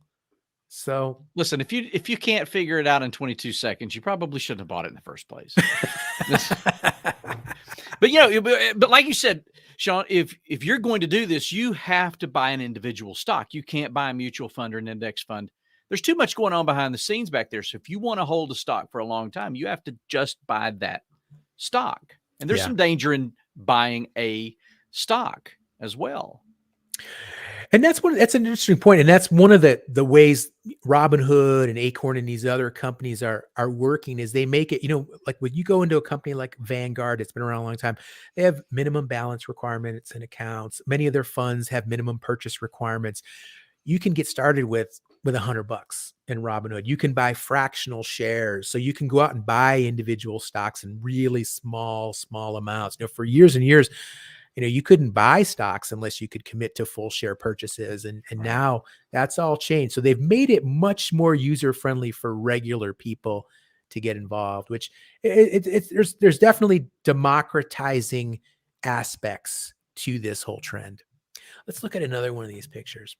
So listen, if you can't figure it out in 22 seconds, you probably shouldn't have bought it in the first place. But like you said, Sean, if you're going to do this, you have to buy an individual stock. You can't buy a mutual fund or an index fund. There's too much going on behind the scenes back there. So if you want to hold a stock for a long time, you have to just buy that stock. And there's some danger in buying a stock as well. And that's an interesting point. And that's one of the ways Robinhood and Acorn and these other companies are working is they make it, like when you go into a company like Vanguard, it's been around a long time, they have minimum balance requirements and accounts. Many of their funds have minimum purchase requirements. You can get started with $100 in Robinhood. You can buy fractional shares. So you can go out and buy individual stocks in really small amounts. For years and years, you couldn't buy stocks unless you could commit to full share purchases. And Right. now that's all changed. So they've made it much more user-friendly for regular people to get involved, which there's definitely democratizing aspects to this whole trend. Let's look at another one of these pictures.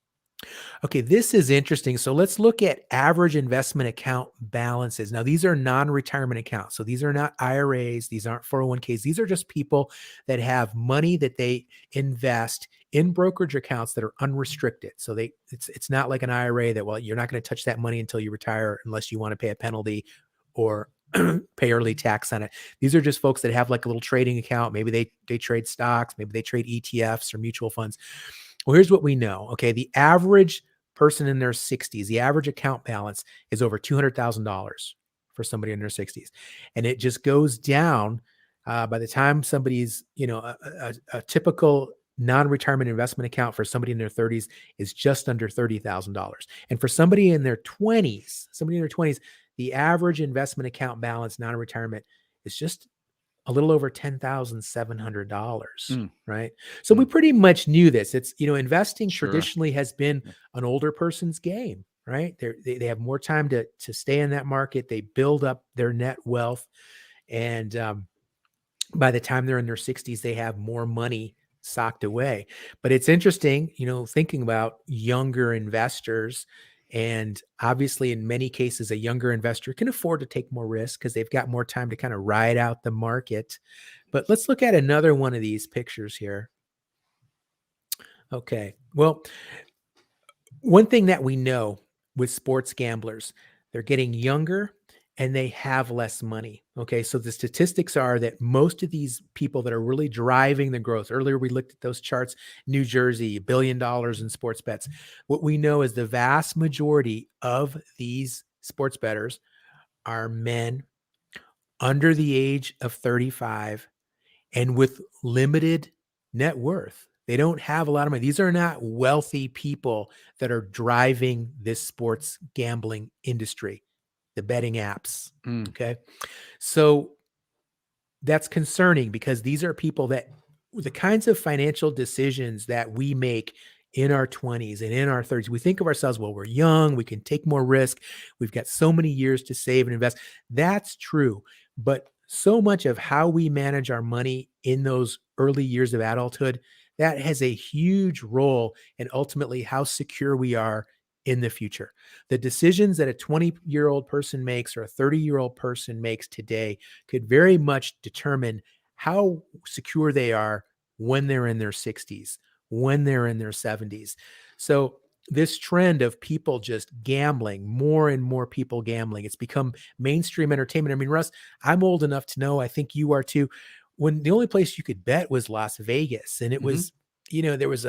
Okay, this is interesting. So let's look at average investment account balances. Now, these are non-retirement accounts. So these are not IRAs. These aren't 401ks. These are just people that have money that they invest in brokerage accounts that are unrestricted. So it's not like an IRA that, well, you're not going to touch that money until you retire unless you want to pay a penalty or pay early tax on it. These are just folks that have like a little trading account. Maybe they trade stocks, maybe they trade ETFs or mutual funds. Well, here's what we know. Okay. The average person in their 60s, the average account balance is over $200,000 for somebody in their 60s. And it just goes down by the time somebody's, a typical non-retirement investment account for somebody in their 30s is just under $30,000. And for somebody in their 20s, the average investment account balance, non-retirement, is just a little over $10,700, Mm, right? So we mm. pretty much knew this. It's, investing Sure. traditionally has been Yeah. an older person's game, right? They have more time to stay in that market. They build up their net wealth. And by the time they're in their 60s, they have more money socked away. But it's interesting, thinking about younger investors. And obviously, in many cases, a younger investor can afford to take more risk because they've got more time to kind of ride out the market. But let's look at another one of these pictures here. Okay. Well, one thing that we know with sports gamblers, they're getting younger and they have less money. Okay. So the statistics are that most of these people that are really driving the growth, earlier we looked at those charts, New Jersey, $1 billion in sports bets. What we know is the vast majority of these sports bettors are men under the age of 35 and with limited net worth. They don't have a lot of money. These are not wealthy people that are driving this sports gambling industry, the betting apps. Mm. Okay. So that's concerning because these are people that the kinds of financial decisions that we make in our 20s and in our 30s, we think of ourselves, well, we're young, we can take more risk, we've got so many years to save and invest. That's true. But so much of how we manage our money in those early years of adulthood, that has a huge role in ultimately how secure we are in the future. The decisions that a 20-year-old person makes or a 30-year-old person makes today could very much determine how secure they are when they're in their 60s, when they're in their 70s. So this trend of people just gambling, more and more people gambling, it's become mainstream entertainment. I mean, Russ, I'm old enough to know, I think you are too, when the only place you could bet was Las Vegas. And it Mhm. was, there was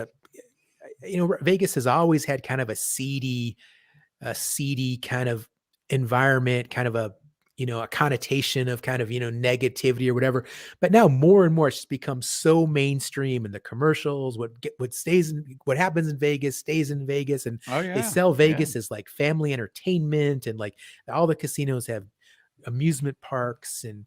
Vegas has always had kind of a seedy kind of environment, kind of a connotation of kind of, negativity or whatever. But now more and more it's just become so mainstream, and the commercials, what happens in Vegas stays in Vegas. And Oh, they yeah. sell Yeah. Vegas as like family entertainment, and like all the casinos have amusement parks and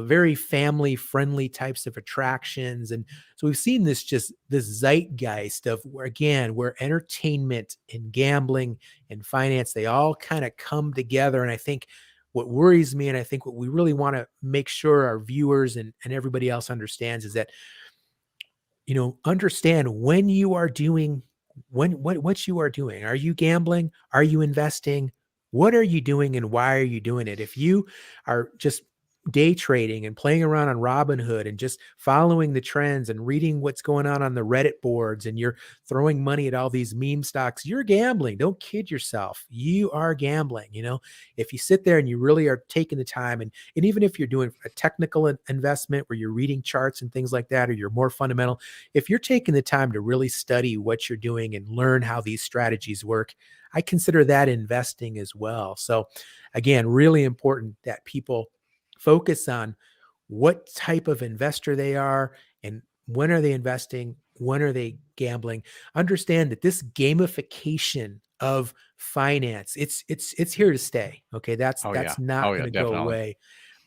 very family friendly types of attractions. And so we've seen this zeitgeist of where entertainment and gambling and finance, they all kind of come together. And I think what worries me, and I think what we really want to make sure our viewers and everybody else understands, is that understand when you are doing what you are doing. Are you gambling? Are you investing? What are you doing and why are you doing it? If you are just day trading and playing around on Robinhood and just following the trends and reading what's going on the Reddit boards, and you're throwing money at all these meme stocks, you're gambling. Don't kid yourself. You are gambling. If you sit there and you really are taking the time, and even if you're doing a technical investment where you're reading charts and things like that, or you're more fundamental, if you're taking the time to really study what you're doing and learn how these strategies work, I consider that investing as well. So again, really important that people focus on what type of investor they are, and when are they investing, when are they gambling. Understand that this gamification of finance, it's here to stay. Okay, that's Oh yeah. not Oh going yeah, to go definitely. away.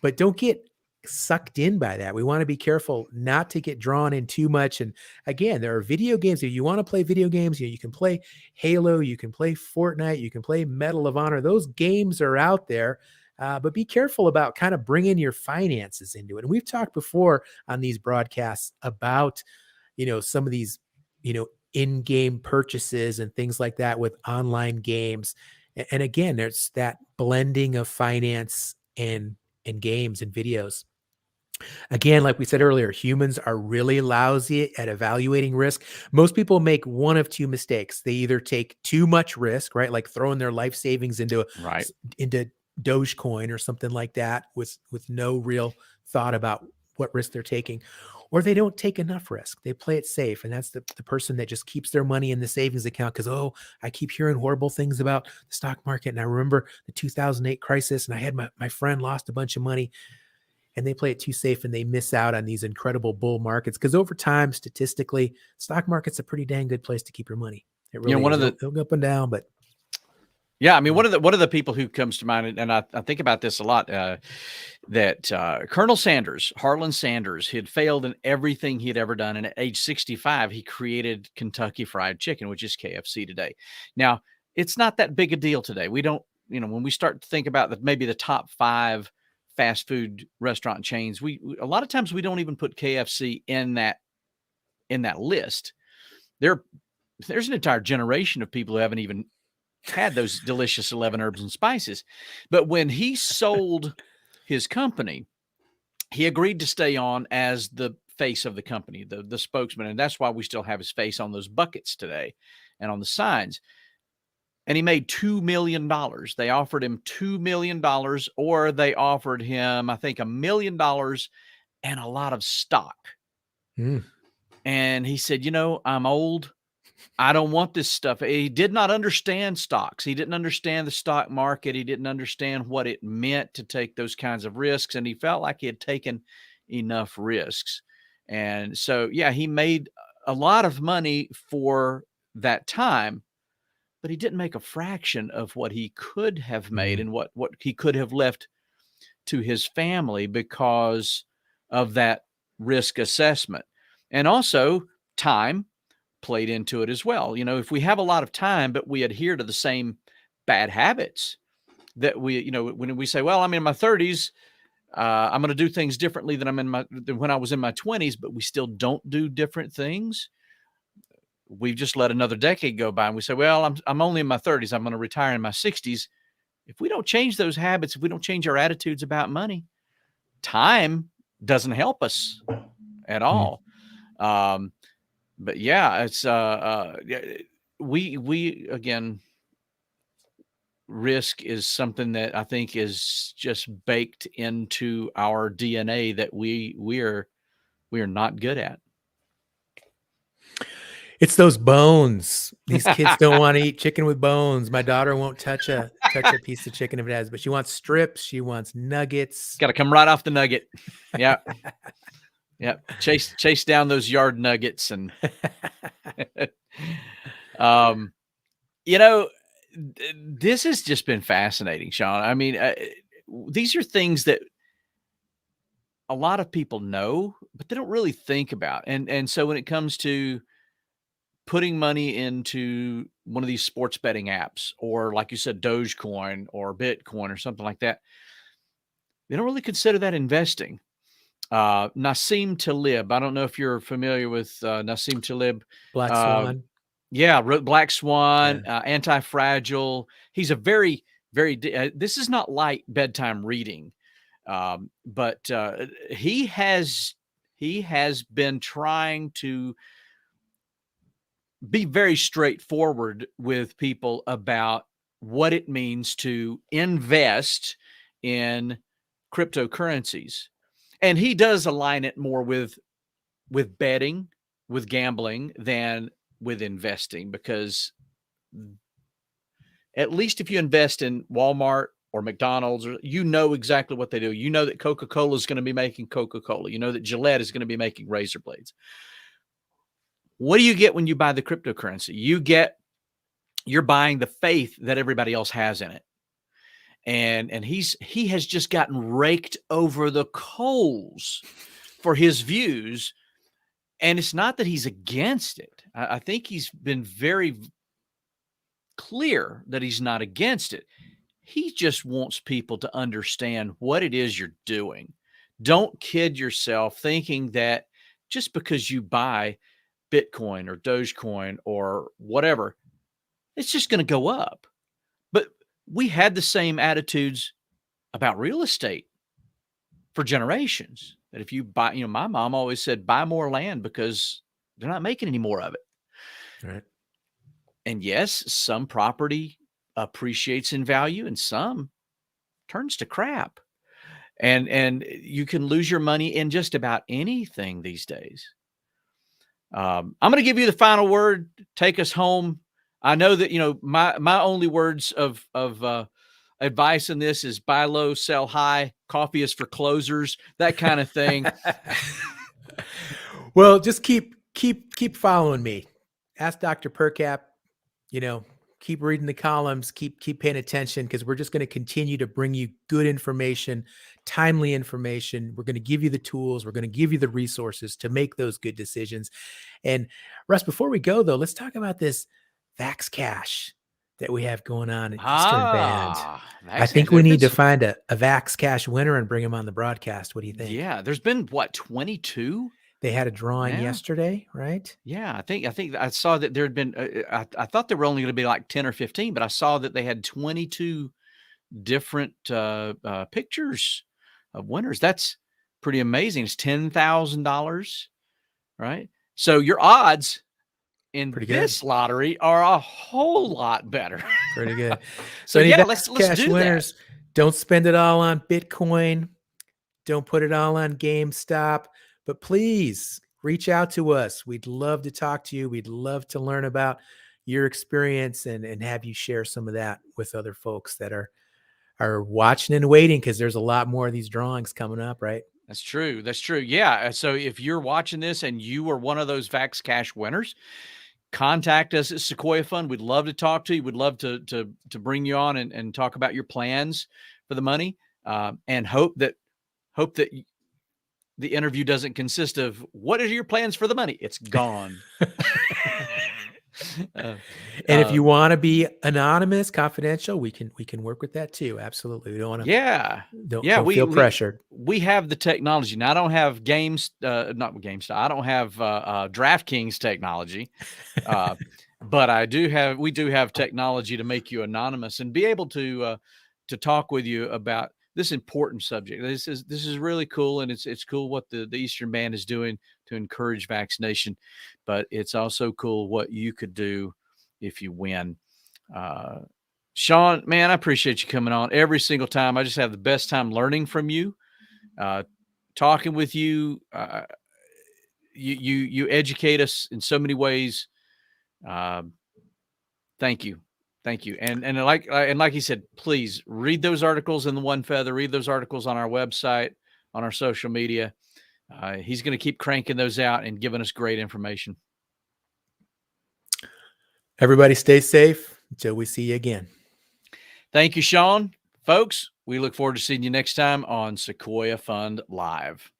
But don't get sucked in by that. We want to be careful not to get drawn in too much. And again, there are video games. If you want to play video games, you can play Halo, you can play Fortnite, you can play Medal of Honor. Those games are out there. But be careful about kind of bringing your finances into it. And we've talked before on these broadcasts about, some of these, in-game purchases and things like that with online games. And again, there's that blending of finance and games and videos. Again, like we said earlier, humans are really lousy at evaluating risk. Most people make one of two mistakes. They either take too much risk, right? Like throwing their life savings Right. into Dogecoin or something like that with no real thought about what risk they're taking, or they don't take enough risk. They play it safe. And that's the person that just keeps their money in the savings account because, oh, I keep hearing horrible things about the stock market. And I remember the 2008 crisis, and I had my friend lost a bunch of money, and they play it too safe and they miss out on these incredible bull markets. Because over time, statistically, stock market's a pretty dang good place to keep your money. It really One is. of the It'll go up and down, but Yeah, I mean, one of the people who comes to mind, and I think about this a lot, that Colonel Sanders, Harlan Sanders, he had failed in everything he had ever done, and at age 65, he created Kentucky Fried Chicken, which is KFC today. Now, it's not that big a deal today. We don't, when we start to think about maybe the top 5 fast food restaurant chains, a lot of times we don't even put KFC in that list. There's an entire generation of people who haven't even had those delicious 11 herbs and spices. But when he sold his company, he agreed to stay on as the face of the company, the spokesman. And that's why we still have his face on those buckets today and on the signs. And he made $2 million. They offered him $2 million, or they offered him, I think, $1 million and a lot of stock. And he said, I'm old. I don't want this stuff. He did not understand stocks. He didn't understand the stock market. He didn't understand what it meant to take those kinds of risks. And he felt like he had taken enough risks. And so, yeah, he made a lot of money for that time, but he didn't make a fraction of what he could have made and what he could have left to his family because of that risk assessment. And also time played into it as well. If we have a lot of time, but we adhere to the same bad habits that when we say, well, I'm in my 30s, I'm going to do things differently than when I was in my 20s, but we still don't do different things. We've just let another decade go by and we say, well, I'm only in my 30s. I'm going to retire in my 60s. If we don't change those habits, if we don't change our attitudes about money, time doesn't help us at all. But yeah, it's we again, risk is something that I think is just baked into our DNA that we are not good at. It's those bones. These kids don't want to eat chicken with bones. My daughter won't touch a piece of chicken if it has, but she wants strips. She wants nuggets. Got to come right off the nugget. Yeah. Yeah. Chase down those yard nuggets. And, this has just been fascinating, Sean. I mean, these are things that a lot of people know, but they don't really think about. And so when it comes to putting money into one of these sports betting apps, or like you said, Dogecoin or Bitcoin or something like that, they don't really consider that investing. Nassim Taleb. I don't know if you're familiar with Nassim Taleb. Black Swan. Yeah, wrote Black Swan, Anti-Fragile. He's a very, very, this is not light bedtime reading. But he has been trying to be very straightforward with people about what it means to invest in cryptocurrencies. And he does align it more with betting, with gambling than with investing, because at least if you invest in Walmart or McDonald's, or you know exactly what they do. You know that Coca-Cola is going to be making Coca-Cola. You know that Gillette is going to be making razor blades. What do you get when you buy the cryptocurrency? You're buying the faith that everybody else has in it. And he has just gotten raked over the coals for his views. And it's not that he's against it. I think he's been very clear that he's not against it. He just wants people to understand what it is you're doing. Don't kid yourself thinking that just because you buy Bitcoin or Dogecoin or whatever, it's just going to go up. But we had the same attitudes about real estate for generations. That if you buy, my mom always said, buy more land because they're not making any more of it. Right. And yes, some property appreciates in value and some turns to crap. And you can lose your money in just about anything these days. I'm going to give you the final word. Take us home. I know that, my only words of advice in this is buy low, sell high. Coffee is for closers, that kind of thing. Well, just keep following me. Ask Dr. Percap, keep reading the columns, keep paying attention, because we're just going to continue to bring you good information, timely information. We're going to give you the tools. We're going to give you the resources to make those good decisions. And Russ, before we go though, let's talk about this Vax Cash that we have going on at Eastern Band. I think we need to find a Vax Cash winner and bring him on the broadcast. What do you think? Yeah, there's been 22? They had a drawing yesterday, right? Yeah, I think I saw that there had been. I thought there were only going to be like 10 or 15, but I saw that they had 22 different pictures of winners. That's pretty amazing. It's $10,000, right? So your odds in this lottery are a whole lot better. Pretty good. So yeah, let's cash do winners. That. Don't spend it all on Bitcoin. Don't put it all on GameStop. But please reach out to us. We'd love to talk to you. We'd love to learn about your experience and have you share some of that with other folks that are watching and waiting, because there's a lot more of these drawings coming up, right? That's true. That's true. Yeah. So if you're watching this and you are one of those Vax Cash winners, contact us at Sequoia Fund. We'd love to talk to you. We'd love to bring you on and talk about your plans for the money, and hope that the interview doesn't consist of what are your plans for the money. It's gone. And if you want to be anonymous, confidential, we can work with that too. Absolutely. We don't want to. Don't feel pressured. We have the technology. Now I don't have not GameStop. I don't have DraftKings technology, but we do have technology to make you anonymous and be able to talk with you about this important subject. This is really cool, and it's cool what the Eastern Band is doing to encourage vaccination, but it's also cool what you could do if you win. Sean, man, I appreciate you coming on every single time. I just have the best time learning from you, talking with you. You educate us in so many ways. Thank you. Thank you. And like he said, please read those articles in the One Feather, read those articles on our website, on our social media. He's going to keep cranking those out and giving us great information. Everybody stay safe until we see you again. Thank you, Sean. Folks, we look forward to seeing you next time on Sequoia Fund Live.